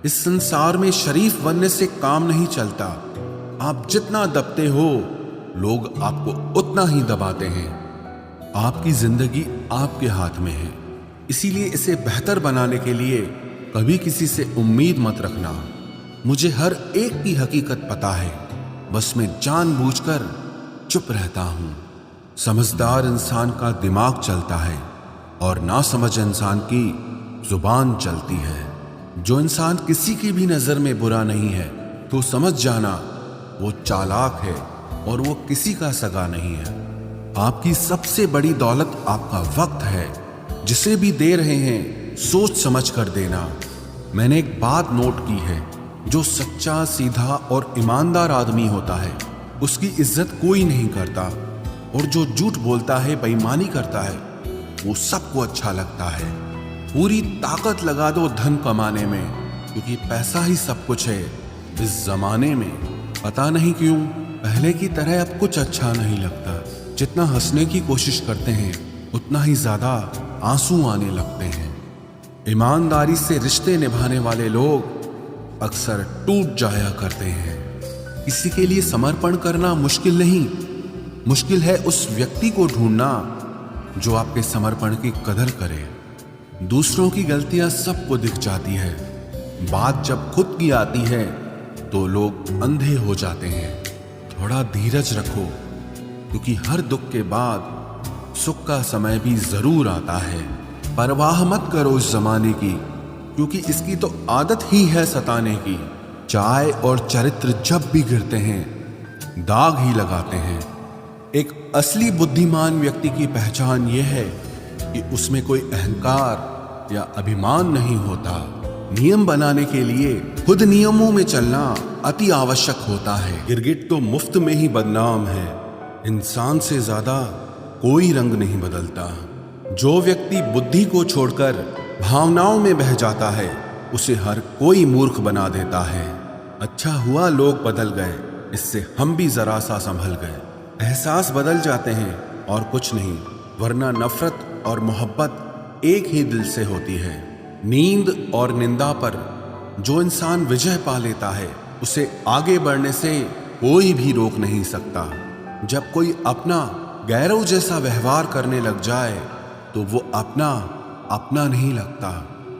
इस संसार में शरीफ बनने से काम नहीं चलता। आप जितना दबते हो, लोग आपको उतना ही दबाते हैं। आपकी जिंदगी आपके हाथ में है, इसीलिए इसे बेहतर बनाने के लिए कभी किसी से उम्मीद मत रखना। मुझे हर एक की हकीकत पता है, बस मैं जानबूझकर चुप रहता हूं। समझदार इंसान का दिमाग चलता है और नासमझ इंसान की जुबान चलती है। जो इंसान किसी की भी नजर में बुरा नहीं है तो समझ जाना वो चालाक है और वो किसी का सगा नहीं है। आपकी सबसे बड़ी दौलत आपका वक्त है। जिसे भी दे रहे हैं सोच समझ कर देना। मैंने एक बात नोट की है, जो सच्चा, सीधा और ईमानदार आदमी होता है उसकी इज्जत कोई नहीं करता, और जो झूठ बोलता है, बेईमानी करता है, वो सबको अच्छा लगता है। पूरी ताकत लगा दो धन कमाने में, क्योंकि पैसा ही सब कुछ है इस जमाने में। पता नहीं क्यों पहले की तरह अब कुछ अच्छा नहीं लगता। जितना हंसने की कोशिश करते हैं उतना ही ज्यादा आंसू आने लगते हैं। ईमानदारी से रिश्ते निभाने वाले लोग अक्सर टूट जाया करते हैं। किसी के लिए समर्पण करना मुश्किल नहीं, मुश्किल है उस व्यक्ति को ढूंढना जो आपके समर्पण की कदर करे। दूसरों की गलतियां सबको दिख जाती है, बात जब खुद की आती है तो लोग अंधे हो जाते हैं। थोड़ा धीरज रखो, क्योंकि हर दुख के बाद सुख का समय भी जरूर आता है। परवाह मत करो इस जमाने की, क्योंकि इसकी तो आदत ही है सताने की। चाय और चरित्र जब भी गिरते हैं दाग ही लगाते हैं। एक असली बुद्धिमान व्यक्ति की पहचान यह है कि उसमें कोई अहंकार या अभिमान नहीं होता। नियम बनाने के लिए खुद नियमों में चलना अति आवश्यक होता है। गिरगिट तो मुफ्त में ही बदनाम है, इंसान से ज्यादा कोई रंग नहीं बदलता। जो व्यक्ति बुद्धि को छोड़कर भावनाओं में बह जाता है उसे हर कोई मूर्ख बना देता है। अच्छा हुआ लोग बदल गए, इससे हम भी जरा सा संभल गए। एहसास बदल जाते हैं और कुछ नहीं, वरना नफरत और मोहब्बत एक ही दिल से होती है। नींद और निंदा पर जो इंसान विजय पा लेता है उसे आगे बढ़ने से कोई भी रोक नहीं सकता। जब कोई अपना गैरों जैसा व्यवहार करने लग जाए तो वो अपना नहीं लगता।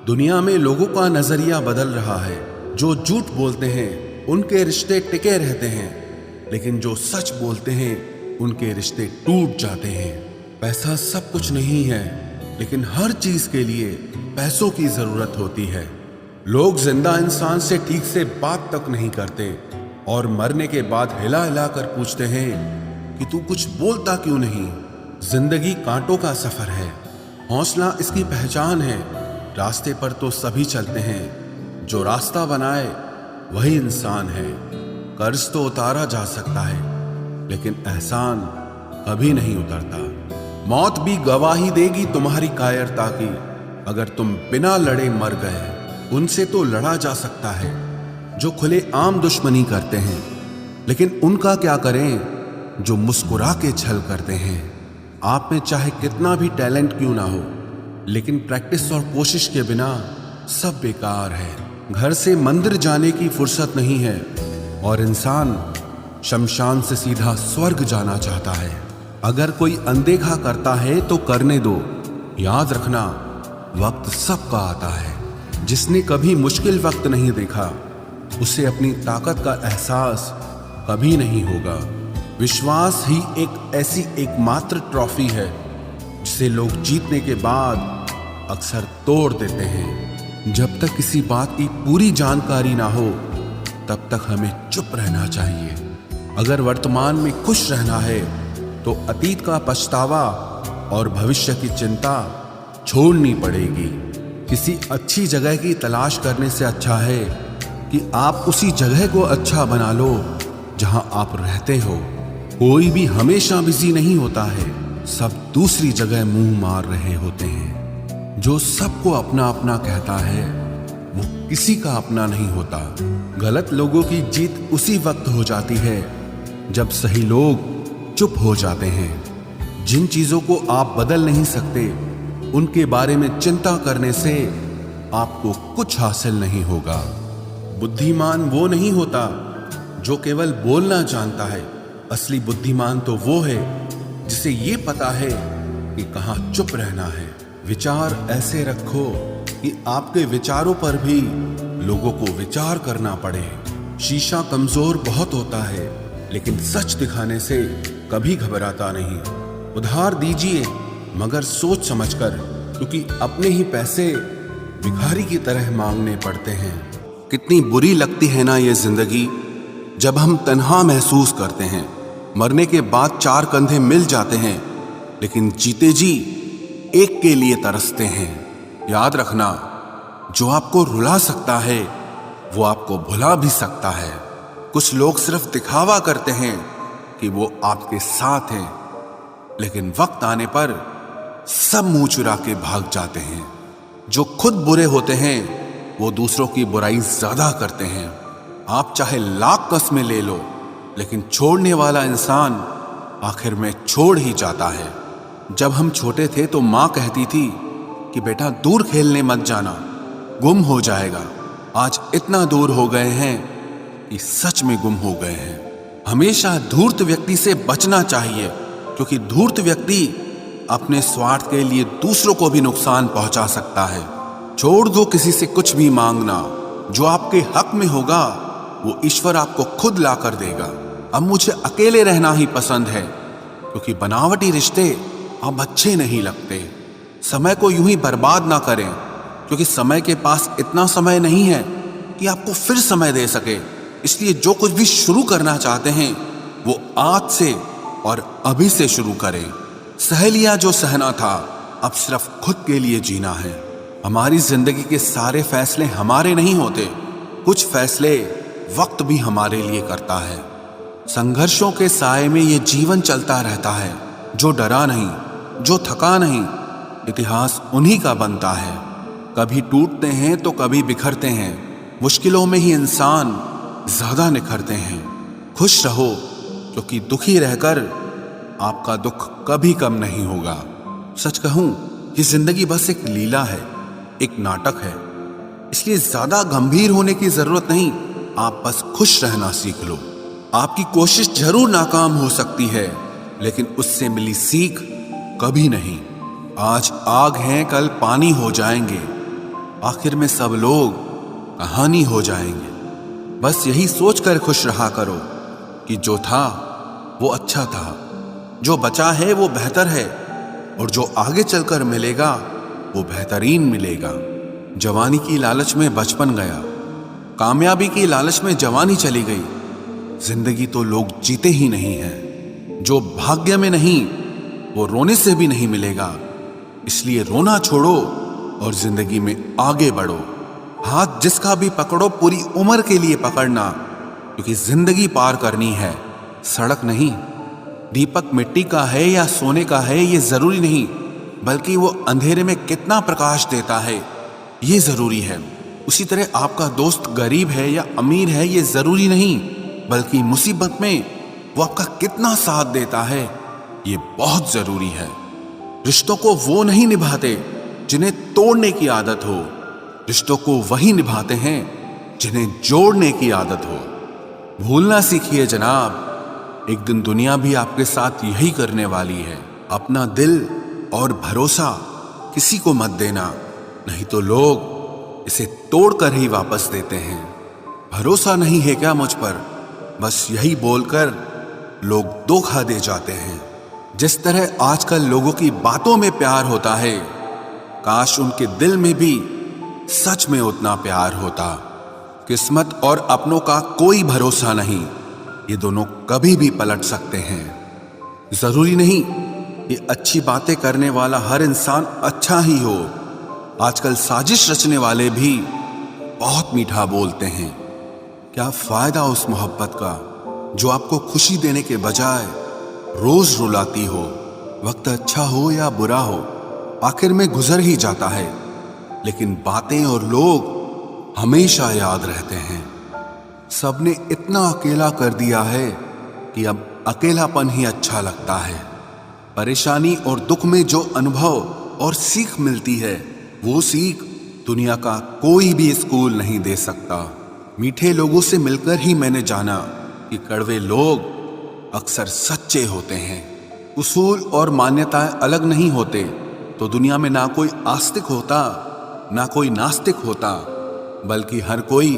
दुनिया में लोगों का नजरिया बदल रहा है। जो झूठ बोलते हैं उनके रिश्ते टिके रहते हैं, लेकिन जो सच बोलते हैं उनके रिश्ते टूट जाते हैं। पैसा सब कुछ नहीं है, लेकिन हर चीज के लिए पैसों की जरूरत होती है। लोग जिंदा इंसान से ठीक से बात तक नहीं करते और मरने के बाद हिला हिला कर पूछते हैं कि तू कुछ बोलता क्यों नहीं। जिंदगी कांटों का सफर है, हौसला इसकी पहचान है। रास्ते पर तो सभी चलते हैं, जो रास्ता बनाए वही इंसान है। कर्ज तो उतारा जा सकता है, लेकिन एहसान कभी नहीं उतरता। मौत भी गवाही देगी तुम्हारी कायरता की। अगर तुम बिना लड़े मर गए, उनसे तो लड़ा जा सकता है जो खुले आम दुश्मनी करते हैं, लेकिन उनका क्या करें जो मुस्कुरा के छल करते हैं। आप में चाहे कितना भी टैलेंट क्यों ना हो, लेकिन प्रैक्टिस और कोशिश के बिना सब बेकार है। घर से मंदिर जाने की फुर्सत नहीं है और इंसान शमशान से सीधा स्वर्ग जाना चाहता है। अगर कोई अनदेखा करता है तो करने दो। याद रखना, वक्त सबका आता है। जिसने कभी मुश्किल वक्त नहीं देखा उसे अपनी ताकत का एहसास कभी नहीं होगा। विश्वास ही एक ऐसी एकमात्र ट्रॉफी है जिसे लोग जीतने के बाद अक्सर तोड़ देते हैं। जब तक किसी बात की पूरी जानकारी ना हो तब तक हमें चुप रहना चाहिए। अगर वर्तमान में खुश रहना है तो अतीत का पछतावा और भविष्य की चिंता छोड़नी पड़ेगी। किसी अच्छी जगह की तलाश करने से अच्छा है कि आप उसी जगह को अच्छा बना लो जहां आप रहते हो। कोई भी हमेशा बिजी नहीं होता है, सब दूसरी जगह मुंह मार रहे होते हैं। जो सबको अपना अपना कहता है वो किसी का अपना नहीं होता। गलत लोगों की जीत उसी वक्त हो जाती है जब सही लोग चुप हो जाते हैं। जिन चीजों को आप बदल नहीं सकते उनके बारे में चिंता करने से आपको कुछ हासिल नहीं होगा। बुद्धिमान वो नहीं होता जो केवल बोलना जानता है। असली बुद्धिमान तो वो है जिसे ये पता है कि कहाँ चुप रहना है। विचार ऐसे रखो कि आपके विचारों पर भी लोगों को विचार करना पड़े। शीशा कमजोर बहुत होता है, लेकिन सच दिखाने से कभी घबराता नहीं। उधार दीजिए, मगर सोच समझकर, क्योंकि अपने ही पैसे भिखारी की तरह मांगने पड़ते हैं। कितनी बुरी लगती है ना ये जिंदगी, जब हम तन्हा महसूस करते हैं। मरने के बाद चार कंधे मिल जाते हैं, लेकिन जीते जी एक के लिए तरसते हैं। याद रखना, जो आपको रुला सकता है वो आपको भुला भी सकता है। कुछ लोग सिर्फ दिखावा करते हैं कि वो आपके साथ हैं, लेकिन वक्त आने पर सब मुंह चुरा के भाग जाते हैं। जो खुद बुरे होते हैं वो दूसरों की बुराई ज्यादा करते हैं। आप चाहे लाख कस्में ले लो, लेकिन छोड़ने वाला इंसान आखिर में छोड़ ही जाता है। जब हम छोटे थे तो माँ कहती थी कि बेटा दूर खेलने मत जाना, गुम हो जाएगा। आज इतना दूर हो गए हैं कि सच में गुम हो गए हैं। हमेशा धूर्त व्यक्ति से बचना चाहिए, क्योंकि धूर्त व्यक्ति अपने स्वार्थ के लिए दूसरों को भी नुकसान पहुंचा सकता है। छोड़ दो किसी से कुछ भी मांगना। जो आपके हक में होगा वो ईश्वर आपको खुद ला कर देगा। अब मुझे अकेले रहना ही पसंद है, क्योंकि बनावटी रिश्ते अब अच्छे नहीं लगते। समय को यूं ही बर्बाद ना करें, क्योंकि समय के पास इतना समय नहीं है कि आपको फिर समय दे सके। इसलिए जो कुछ भी शुरू करना चाहते हैं वो आज से और अभी से शुरू करें। सह लिया जो सहना था, अब सिर्फ खुद के लिए जीना है। हमारी जिंदगी के सारे फैसले हमारे नहीं होते, कुछ फैसले वक्त भी हमारे लिए करता है। संघर्षों के साए में ये जीवन चलता रहता है। जो डरा नहीं, जो थका नहीं, इतिहास उन्हीं का बनता है। कभी टूटते हैं तो कभी बिखरते हैं। मुश्किलों में ही इंसान ज्यादा निखरते हैं। खुश रहो, क्योंकि दुखी रहकर आपका दुख कभी कम नहीं होगा। सच कहूं, ये जिंदगी बस एक लीला है, एक नाटक है। इसलिए ज्यादा गंभीर होने की जरूरत नहीं, आप बस खुश रहना सीख लो। आपकी कोशिश जरूर नाकाम हो सकती है, लेकिन उससे मिली सीख कभी नहीं। आज आग हैं, कल पानी हो जाएंगे, आखिर में सब लोग कहानी हो जाएंगे। बस यही सोचकर खुश रहा करो कि जो था वो अच्छा था, जो बचा है वो बेहतर है, और जो आगे चलकर मिलेगा वो बेहतरीन मिलेगा। जवानी की लालच में बचपन गया, कामयाबी की लालच में जवानी चली गई। जिंदगी तो लोग जीते ही नहीं हैं। जो भाग्य में नहीं वो रोने से भी नहीं मिलेगा। इसलिए रोना छोड़ो और जिंदगी में आगे बढ़ो। हाथ जिसका भी पकड़ो पूरी उम्र के लिए पकड़ना, क्योंकि जिंदगी पार करनी है, सड़क नहीं। दीपक मिट्टी का है या सोने का है ये जरूरी नहीं, बल्कि वो अंधेरे में कितना प्रकाश देता है ये जरूरी है। उसी तरह आपका दोस्त गरीब है या अमीर है ये जरूरी नहीं, बल्कि मुसीबत में वो आपका कितना साथ देता है ये बहुत जरूरी है। रिश्तों को वो नहीं निभाते जिन्हें तोड़ने की आदत हो, रिश्तों को वही निभाते हैं जिन्हें जोड़ने की आदत हो। भूलना सीखिए जनाब, एक दिन दुनिया भी आपके साथ यही करने वाली है। अपना दिल और भरोसा किसी को मत देना, नहीं तो लोग इसे तोड़कर ही वापस देते हैं। भरोसा नहीं है क्या मुझ पर, बस यही बोलकर लोग धोखा दे जाते हैं। जिस तरह आजकल लोगों की बातों में प्यार होता है, काश उनके दिल में भी सच में उतना प्यार होता। किस्मत और अपनों का कोई भरोसा नहीं, ये दोनों कभी भी पलट सकते हैं। जरूरी नहीं कि अच्छी बातें करने वाला हर इंसान अच्छा ही हो। आजकल साजिश रचने वाले भी बहुत मीठा बोलते हैं। क्या फायदा उस मोहब्बत का जो आपको खुशी देने के बजाय रोज रुलाती हो। वक्त अच्छा हो या बुरा हो, आखिर में गुजर ही जाता है, लेकिन बातें और लोग हमेशा याद रहते हैं। सबने इतना अकेला कर दिया है कि अब अकेलापन ही अच्छा लगता है। परेशानी और दुख में जो अनुभव और सीख मिलती है, वो सीख दुनिया का कोई भी स्कूल नहीं दे सकता। मीठे लोगों से मिलकर ही मैंने जाना कि कड़वे लोग अक्सर सच्चे होते हैं। उसूल और मान्यताएं अलग नहीं होते तो दुनिया में ना कोई आस्तिक होता, ना कोई नास्तिक होता, बल्कि हर कोई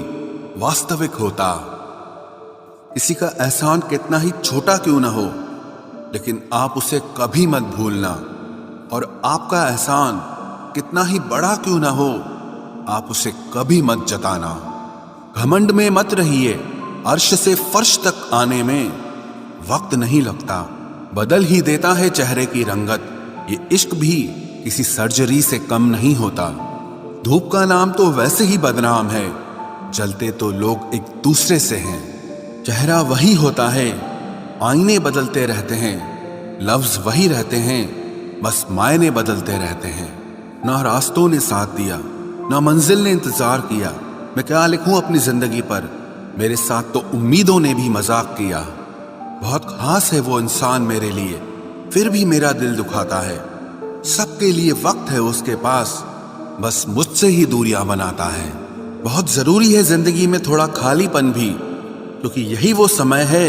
वास्तविक होता। किसी का एहसान कितना ही छोटा क्यों ना हो, लेकिन आप उसे कभी मत भूलना, और आपका एहसान कितना ही बड़ा क्यों ना हो, आप उसे कभी मत जताना। घमंड में मत रहिए, अर्श से फर्श तक आने में वक्त नहीं लगता, बदल ही देता है चेहरे की रंगत। ये इश्क भी किसी सर्जरी से कम नहीं होता। धूप का नाम तो वैसे ही बदनाम है, जलते तो लोग एक दूसरे से हैं। चेहरा वही होता है, आईने बदलते रहते हैं, लफ्ज वही रहते हैं, बस मायने बदलते रहते हैं। ना रास्तों ने साथ दिया, ना मंजिल ने इंतजार किया। मैं क्या लिखूं अपनी जिंदगी पर, मेरे साथ तो उम्मीदों ने भी मजाक किया। बहुत खास है वो इंसान मेरे लिए, फिर भी मेरा दिल दुखाता है। सबके लिए वक्त है उसके पास, बस मुझसे ही दूरियां बनाता है। बहुत जरूरी है जिंदगी में थोड़ा खालीपन भी, क्योंकि यही वो समय है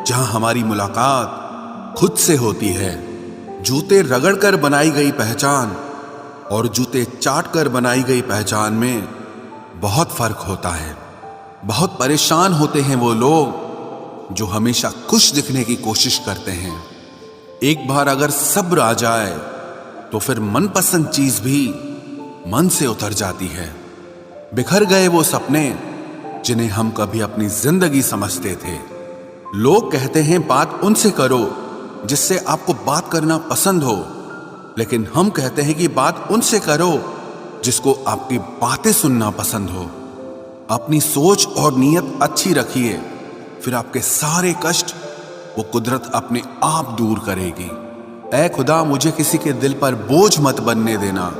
जहां हमारी मुलाकात खुद से होती है। जूते रगड़ कर बनाई गई पहचान और जूते चाट कर बनाई गई पहचान में बहुत फर्क होता है। बहुत परेशान होते हैं वो लोग जो हमेशा खुश दिखने की कोशिश करते हैं। एक बार अगर सब्र आ जाए तो फिर मनपसंद चीज भी मन से उतर जाती है। बिखर गए वो सपने जिन्हें हम कभी अपनी जिंदगी समझते थे। लोग कहते हैं बात उनसे करो जिससे आपको बात करना पसंद हो, लेकिन हम कहते हैं कि बात उनसे करो जिसको आपकी बातें सुनना पसंद हो। अपनी सोच और नीयत अच्छी रखिए, फिर आपके सारे कष्ट वो कुदरत अपने आप दूर करेगी। ऐ खुदा, मुझे किसी के दिल पर बोझ मत बनने देना।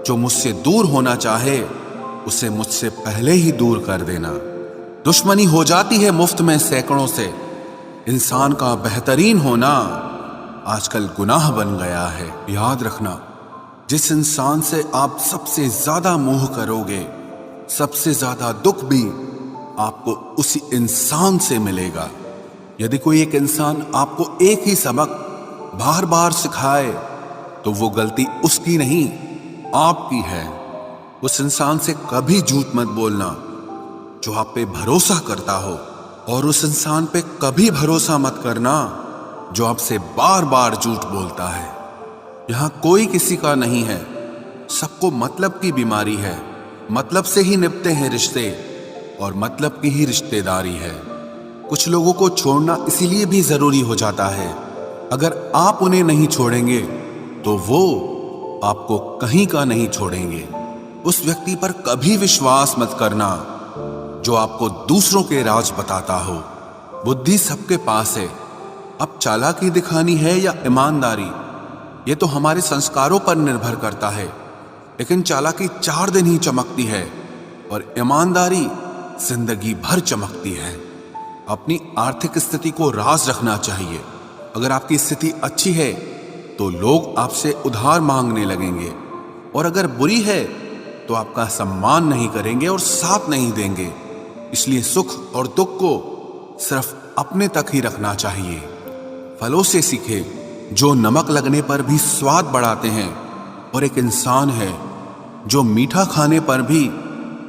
जो मुझसे दूर होना चाहे उसे मुझसे पहले ही दूर कर देना। दुश्मनी हो जाती है मुफ्त में सैकड़ों से, इंसान का बेहतरीन होना आजकल गुनाह बन गया है। याद रखना, जिस इंसान से आप सबसे ज्यादा मोह करोगे, सबसे ज्यादा दुख भी आपको उसी इंसान से मिलेगा। यदि कोई एक इंसान आपको एक ही सबक बार बार सिखाए तो वो गलती उसकी नहीं आपकी है। उस इंसान से कभी झूठ मत बोलना जो आप पे भरोसा करता हो, और उस इंसान पे कभी भरोसा मत करना जो आपसे बार बार झूठ बोलता है। यहां कोई किसी का नहीं है, सबको मतलब की बीमारी है। मतलब से ही निभते हैं रिश्ते और मतलब की ही रिश्तेदारी है। कुछ लोगों को छोड़ना इसीलिए भी जरूरी हो जाता है, अगर आप उन्हें नहीं छोड़ेंगे तो वो आपको कहीं का नहीं छोड़ेंगे। उस व्यक्ति पर कभी विश्वास मत करना जो आपको दूसरों के राज बताता हो। बुद्धि सबके पास है, अब चालाकी दिखानी है या ईमानदारी, ये तो हमारे संस्कारों पर निर्भर करता है। लेकिन चालाकी 4 दिन ही चमकती है और ईमानदारी जिंदगी भर चमकती है। अपनी आर्थिक स्थिति को राज रखना चाहिए। अगर आपकी स्थिति अच्छी है तो लोग आपसे उधार मांगने लगेंगे, और अगर बुरी है तो आपका सम्मान नहीं करेंगे और साथ नहीं देंगे। इसलिए सुख और दुख को सिर्फ अपने तक ही रखना चाहिए। फलों से सीखे जो नमक लगने पर भी स्वाद बढ़ाते हैं, और एक इंसान है जो मीठा खाने पर भी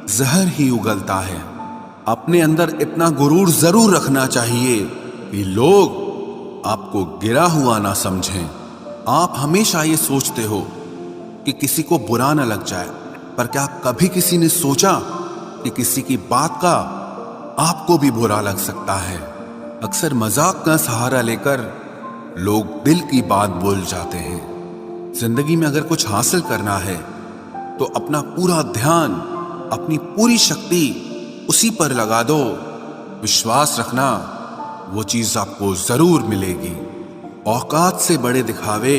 जहर ही उगलता है। अपने अंदर इतना गुरूर जरूर रखना चाहिए कि लोग आपको गिरा हुआ ना समझें। आप हमेशा ये सोचते हो कि किसी को बुरा ना लग जाए, पर क्या कभी किसी ने सोचा कि किसी की बात का आपको भी बुरा लग सकता है? अक्सर मजाक का सहारा लेकर लोग दिल की बात बोल जाते हैं। जिंदगी में अगर कुछ हासिल करना है तो अपना पूरा ध्यान, अपनी पूरी शक्ति उसी पर लगा दो। विश्वास रखना, वो चीज आपको जरूर मिलेगी। औकात से बड़े दिखावे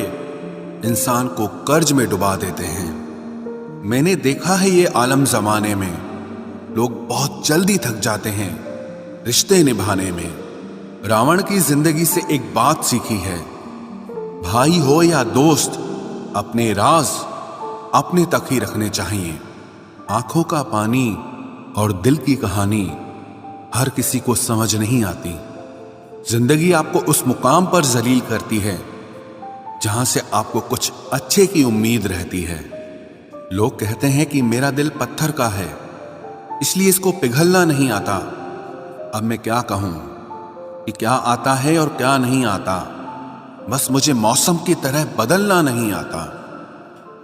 इंसान को कर्ज में डुबा देते हैं। मैंने देखा है ये आलम जमाने में लोग बहुत जल्दी थक जाते हैं रिश्ते निभाने में। रावण की जिंदगी से एक बात सीखी है, भाई हो या दोस्त, अपने राज अपने तक ही रखने चाहिए। आंखों का पानी और दिल की कहानी हर किसी को समझ नहीं आती। जिंदगी आपको उस मुकाम पर जलील करती है जहां से आपको कुछ अच्छे की उम्मीद रहती है। लोग कहते हैं कि मेरा दिल पत्थर का है, इसलिए इसको पिघलना नहीं आता। अब मैं क्या कहूं कि क्या आता है और क्या नहीं आता। बस मुझे मौसम की तरह बदलना नहीं आता।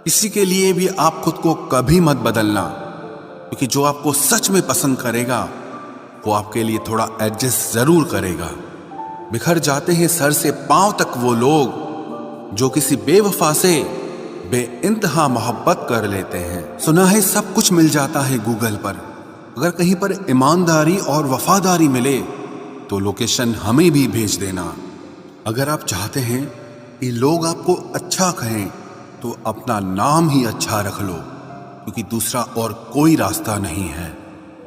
किसी के लिए भी आप खुद को कभी मत बदलना, क्योंकि जो आपको सच में पसंद करेगा वो आपके लिए थोड़ा एडजस्ट जरूर करेगा। बिखर जाते हैं सर से पांव तक वो लोग जो किसी बेवफा से बेइंतहा मोहब्बत कर लेते हैं। सुना है सब कुछ मिल जाता है गूगल पर। अगर कहीं पर ईमानदारी और वफादारी मिले तो लोकेशन हमें भी भेज देना। अगर आप चाहते हैं कि लोग आपको अच्छा कहें तो अपना नाम ही अच्छा रख लो, क्योंकि दूसरा और कोई रास्ता नहीं है।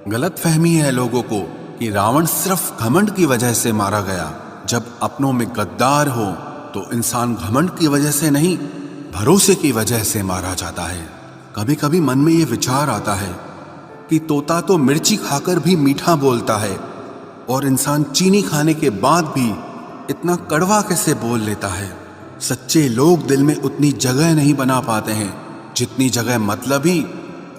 गलत फहमी है लोगों को कि रावण सिर्फ घमंड की वजह से मारा गया। जब अपनों में गद्दार हो तो इंसान घमंड की वजह से नहीं, भरोसे की वजह से मारा जाता है। कभी कभी मन में ये विचार आता है कि तोता तो मिर्ची खाकर भी मीठा बोलता है, और इंसान चीनी खाने के बाद भी इतना कड़वा कैसे बोल लेता है। सच्चे लोग दिल में उतनी जगह नहीं बना पाते हैं जितनी जगह मतलबी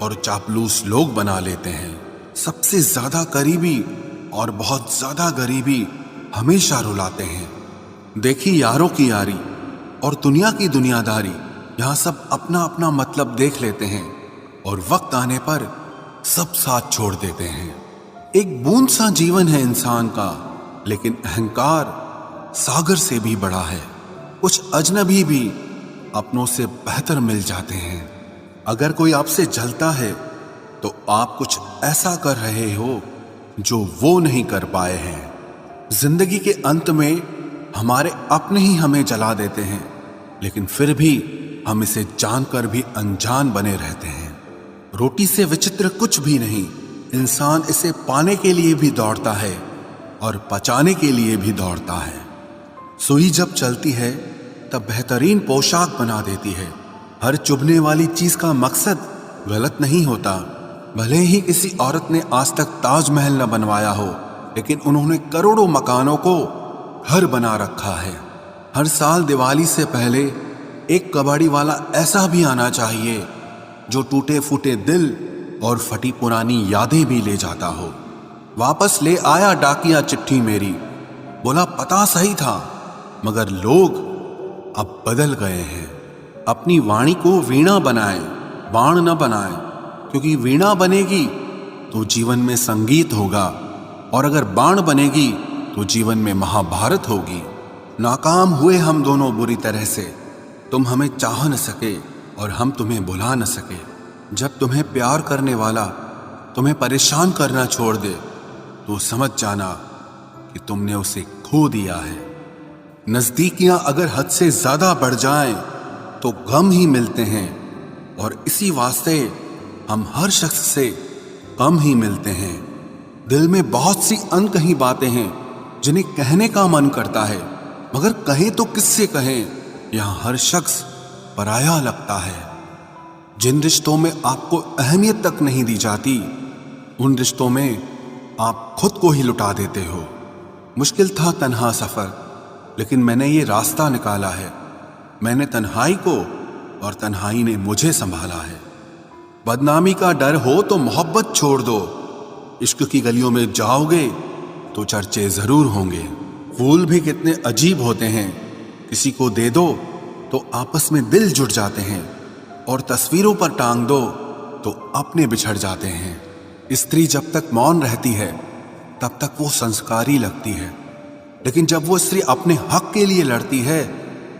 और चापलूस लोग बना लेते हैं। सबसे ज्यादा करीबी और बहुत ज्यादा गरीबी हमेशा रुलाते हैं। देखी यारों की यारी और दुनिया की दुनियादारी, यहाँ सब अपना अपना मतलब देख लेते हैं और वक्त आने पर सब साथ छोड़ देते हैं। एक बूंद सा जीवन है इंसान का, लेकिन अहंकार सागर से भी बड़ा है। कुछ अजनबी भी अपनों से बेहतर मिल जाते हैं। अगर कोई आपसे जलता है तो आप कुछ ऐसा कर रहे हो जो वो नहीं कर पाए हैं। जिंदगी के अंत में हमारे अपने ही हमें जला देते हैं, लेकिन फिर भी हम इसे जानकर भी अनजान बने रहते हैं। रोटी से विचित्र कुछ भी नहीं, इंसान इसे पाने के लिए भी दौड़ता है और पचाने के लिए भी दौड़ता है। सुई जब चलती है तब बेहतरीन पोशाक बना देती है। हर चुभने वाली चीज का मकसद गलत नहीं होता। भले ही किसी औरत ने आज तक ताजमहल न बनवाया हो, लेकिन उन्होंने करोड़ों मकानों को घर बना रखा है। हर साल दिवाली से पहले एक कबाड़ी वाला ऐसा भी आना चाहिए जो टूटे फूटे दिल और फटी पुरानी यादें भी ले जाता हो। वापस ले आया डाकिया चिट्ठी मेरी, बोला पता सही था मगर लोग अब बदल गए हैं। अपनी वाणी को वीणा बनाए, बाण न बनाए, क्योंकि वीणा बनेगी तो जीवन में संगीत होगा, और अगर बाण बनेगी तो जीवन में महाभारत होगी। नाकाम हुए हम दोनों बुरी तरह से, तुम हमें चाह न सके और हम तुम्हें बुला न सके। जब तुम्हें प्यार करने वाला तुम्हें परेशान करना छोड़ दे तो समझ जाना कि तुमने उसे खो दिया है। नजदीकियां अगर हद से ज्यादा बढ़ जाएं तो गम ही मिलते हैं, और इसी वास्ते हम हर शख्स से कम ही मिलते हैं। दिल में बहुत सी अनकही बातें हैं जिन्हें कहने का मन करता है, मगर कहें तो किससे कहें, यहाँ हर शख्स पराया लगता है। जिन रिश्तों में आपको अहमियत तक नहीं दी जाती, उन रिश्तों में आप खुद को ही लुटा देते हो। मुश्किल था तन्हा सफर, लेकिन मैंने ये रास्ता निकाला है। मैंने तन्हाई को और तन्हाई ने मुझे संभाला है। बदनामी का डर हो तो मोहब्बत छोड़ दो। इश्क की गलियों में जाओगे तो चर्चे जरूर होंगे। फूल भी कितने अजीब होते हैं, किसी को दे दो तो आपस में दिल जुड़ जाते हैं, और तस्वीरों पर टांग दो तो अपने बिछड़ जाते हैं। स्त्री जब तक मौन रहती है तब तक वो संस्कारी लगती है, लेकिन जब वो स्त्री अपने हक के लिए लड़ती है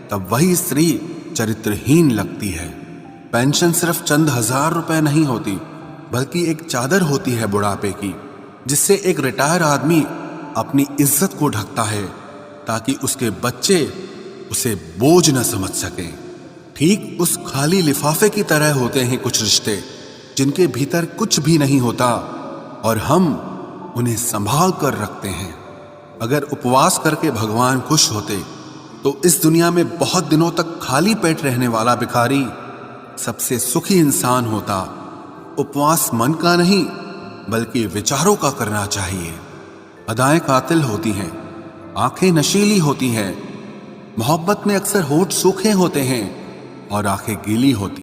तब वही स्त्री चरित्रहीन लगती है। पेंशन सिर्फ चंद हजार रुपए नहीं होती, बल्कि एक चादर होती है बुढ़ापे की, जिससे एक रिटायर आदमी अपनी इज्जत को ढकता है ताकि उसके बच्चे उसे बोझ न समझ सकें। ठीक उस खाली लिफाफे की तरह होते हैं कुछ रिश्ते जिनके भीतर कुछ भी नहीं होता और हम उन्हें संभाल कर रखते हैं। अगर उपवास करके भगवान खुश होते तो इस दुनिया में बहुत दिनों तक खाली पेट रहने वाला भिखारी सबसे सुखी इंसान होता। उपवास मन का नहीं बल्कि विचारों का करना चाहिए। अदाएं कातिल होती हैं, आंखें नशीली होती हैं, मोहब्बत में अक्सर होठ सूखे होते हैं और आंखें गीली होती